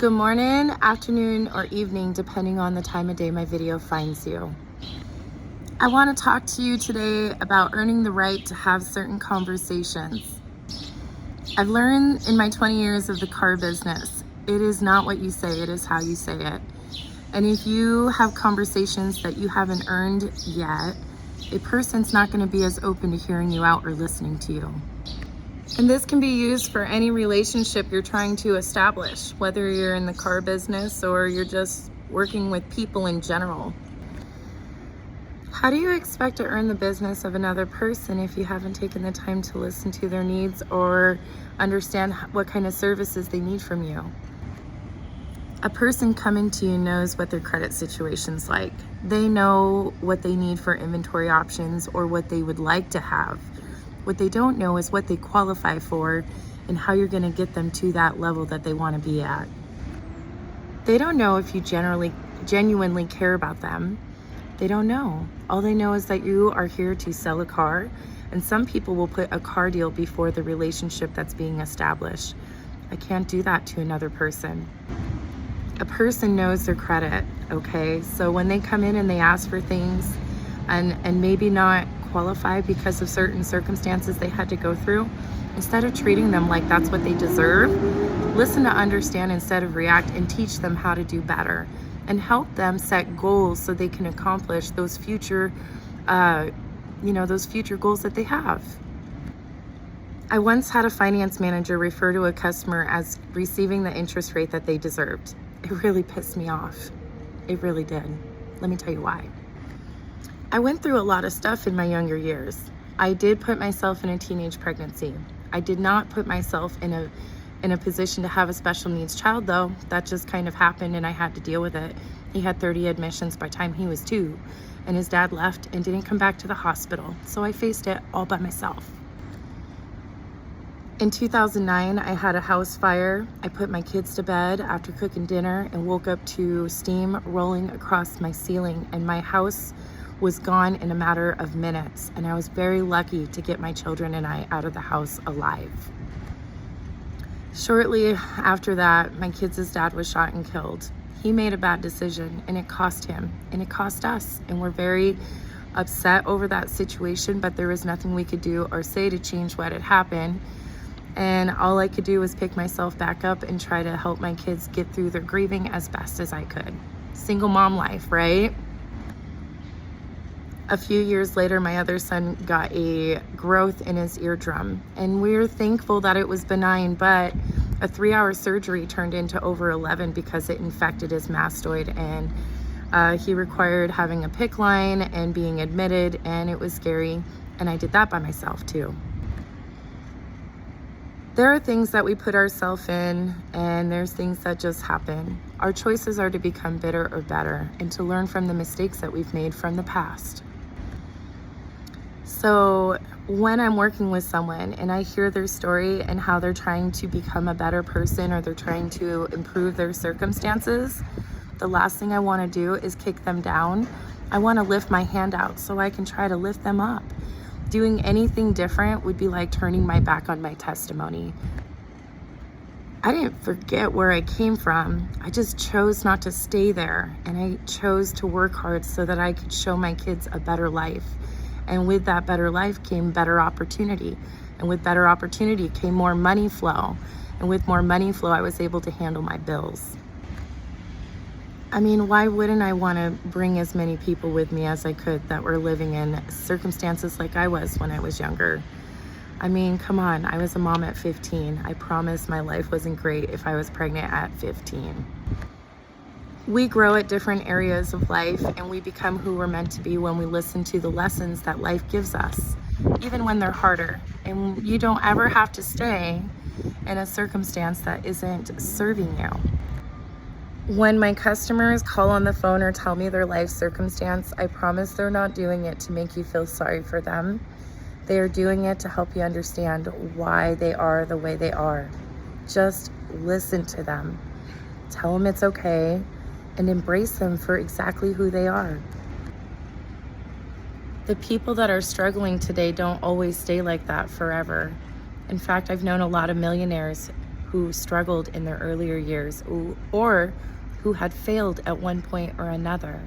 Good morning, afternoon, or evening, depending on the time of day my video finds you. I want to talk to you today about earning the right to have certain conversations. I've learned in my 20 years of the car business, it is not what you say, it is how you say it. And if you have conversations that you haven't earned yet, a person's not going to be as open to hearing you out or listening to you. And this can be used for any relationship you're trying to establish, whether you're in the car business or you're just working with people in general. How do you expect to earn the business of another person if you haven't taken the time to listen to their needs or understand what kind of services they need from you? A person coming to you knows what their credit situation's like. They know what they need for inventory options or what they would like to have. What they don't know is what they qualify for and how you're going to get them to that level that they want to be at. They don't know if you genuinely care about them. They don't know. All they know is that you are here to sell a car, and some people will put a car deal before the relationship that's being established. I can't do that to another person. A person knows their credit, okay? So when they come in and they ask for things and maybe not qualify because of certain circumstances they had to go through, instead of treating them like that's what they deserve, listen to understand instead of react, and teach them how to do better and help them set goals so they can accomplish those future goals that they have. I once had a finance manager refer to a customer as receiving the interest rate that they deserved. It really pissed me off. It really did. Let me tell you why. I went through a lot of stuff in my younger years. I did put myself in a teenage pregnancy. I did not put myself in a position to have a special needs child, though. That just kind of happened and I had to deal with it. He had 30 admissions by the time he was 2, and his dad left and didn't come back to the hospital. So I faced it all by myself. In 2009, I had a house fire. I put my kids to bed after cooking dinner and woke up to steam rolling across my ceiling, and my house was gone in a matter of minutes, and I was very lucky to get my children and I out of the house alive. Shortly after that, my kids' dad was shot and killed. He made a bad decision, and it cost him, and it cost us, and we're very upset over that situation, but there was nothing we could do or say to change what had happened. And all I could do was pick myself back up and try to help my kids get through their grieving as best as I could. Single mom life, right? A few years later, my other son got a growth in his eardrum, and we're thankful that it was benign, but a 3-hour surgery turned into over 11 because it infected his mastoid, and he required having a PICC line and being admitted, and it was scary, and I did that by myself too. There are things that we put ourselves in, and there's things that just happen. Our choices are to become better or better and to learn from the mistakes that we've made from the past. So when I'm working with someone and I hear their story and how they're trying to become a better person or they're trying to improve their circumstances, the last thing I want to do is kick them down. I want to lift my hand out so I can try to lift them up. Doing anything different would be like turning my back on my testimony. I didn't forget where I came from. I just chose not to stay there, and I chose to work hard so that I could show my kids a better life. And with that better life came better opportunity. And with better opportunity came more money flow. And with more money flow, I was able to handle my bills. I mean, why wouldn't I want to bring as many people with me as I could that were living in circumstances like I was when I was younger? I mean, come on, I was a mom at 15. I promise my life wasn't great if I was pregnant at 15. We grow at different areas of life, and we become who we're meant to be when we listen to the lessons that life gives us, even when they're harder. And you don't ever have to stay in a circumstance that isn't serving you. When my customers call on the phone or tell me their life circumstance, I promise they're not doing it to make you feel sorry for them. They are doing it to help you understand why they are the way they are. Just listen to them. Tell them it's okay, and embrace them for exactly who they are. The people that are struggling today don't always stay like that forever. In fact, I've known a lot of millionaires who struggled in their earlier years or who had failed at one point or another.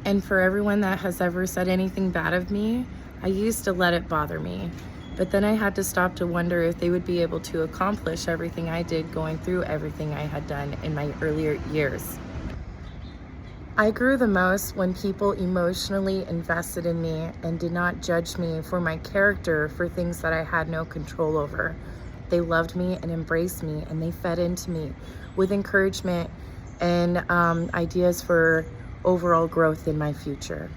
And for everyone that has ever said anything bad of me, I used to let it bother me. But then I had to stop to wonder if they would be able to accomplish everything I did going through everything I had done in my earlier years. I grew the most when people emotionally invested in me and did not judge me for my character for things that I had no control over. They loved me and embraced me, and they fed into me with encouragement and ideas for overall growth in my future.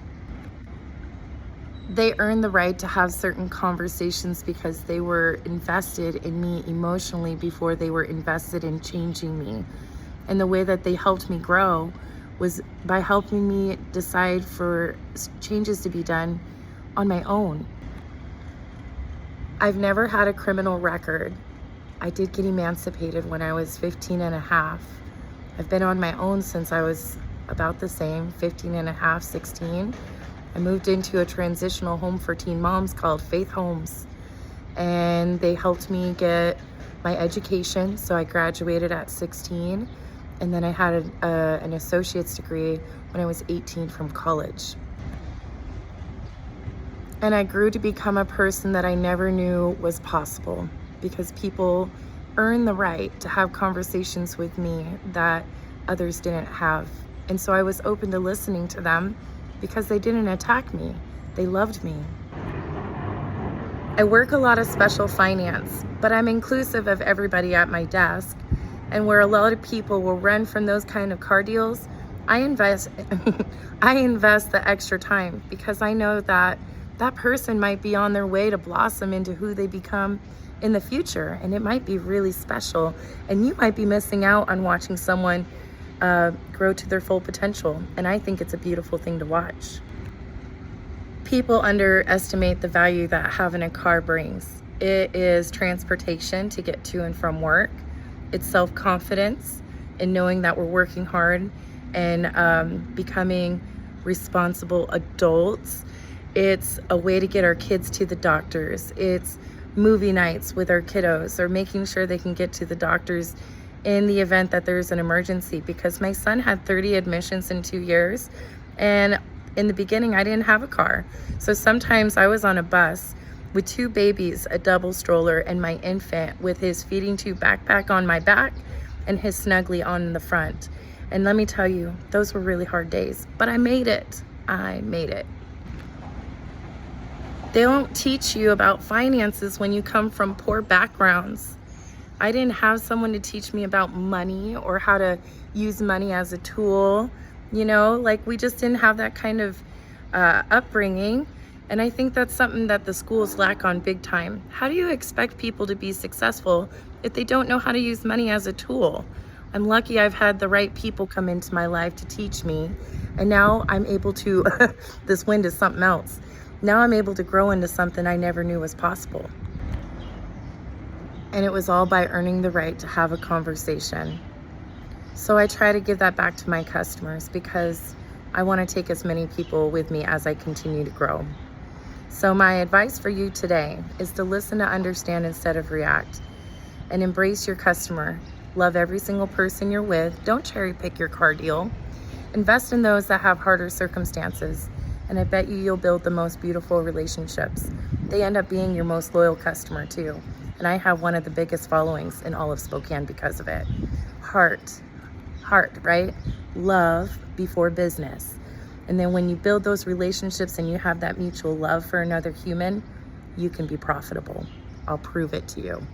They earned the right to have certain conversations because they were invested in me emotionally before they were invested in changing me. And the way that they helped me grow was by helping me decide for changes to be done on my own. I've never had a criminal record. I did get emancipated when I was 15 and a half. I've been on my own since I was about the same, 15 and a half, 16. I moved into a transitional home for teen moms called Faith Homes, and they helped me get my education. So I graduated at 16, and then I had an associate's degree when I was 18 from college. And I grew to become a person that I never knew was possible, because people earn the right to have conversations with me that others didn't have. And so I was open to listening to them because they didn't attack me. They loved me. I work a lot of special finance, but I'm inclusive of everybody at my desk. And where a lot of people will run from those kind of car deals, I invest the extra time because I know that that person might be on their way to blossom into who they become in the future, and it might be really special, and you might be missing out on watching someone grow to their full potential. And I think it's a beautiful thing to watch. People underestimate the value that having a car brings. It is transportation to get to and from work. It's self-confidence in knowing that we're working hard and becoming responsible adults. It's a way to get our kids to the doctors. It's movie nights with our kiddos, or making sure they can get to the doctors in the event that there's an emergency, because my son had 30 admissions in 2 years, and in the beginning I didn't have a car. So sometimes I was on a bus with 2 babies, a double stroller, and my infant with his feeding tube backpack on my back and his Snuggly on the front. And let me tell you, those were really hard days, but I made it. I made it. They don't teach you about finances when you come from poor backgrounds. I didn't have someone to teach me about money or how to use money as a tool. You know, like, we just didn't have that kind of upbringing. And I think that's something that the schools lack on big time. How do you expect people to be successful if they don't know how to use money as a tool? I'm lucky I've had the right people come into my life to teach me. And now I'm able to, this wind is something else. Now I'm able to grow into something I never knew was possible. And it was all by earning the right to have a conversation. So I try to give that back to my customers because I want to take as many people with me as I continue to grow. So my advice for you today is to listen to understand instead of react, and embrace your customer. Love every single person you're with. Don't cherry pick your car deal. Invest in those that have harder circumstances, and I bet you'll build the most beautiful relationships. They end up being your most loyal customer too. And I have one of the biggest followings in all of Spokane because of it. Heart, right? Love before business. And then when you build those relationships and you have that mutual love for another human, you can be profitable. I'll prove it to you.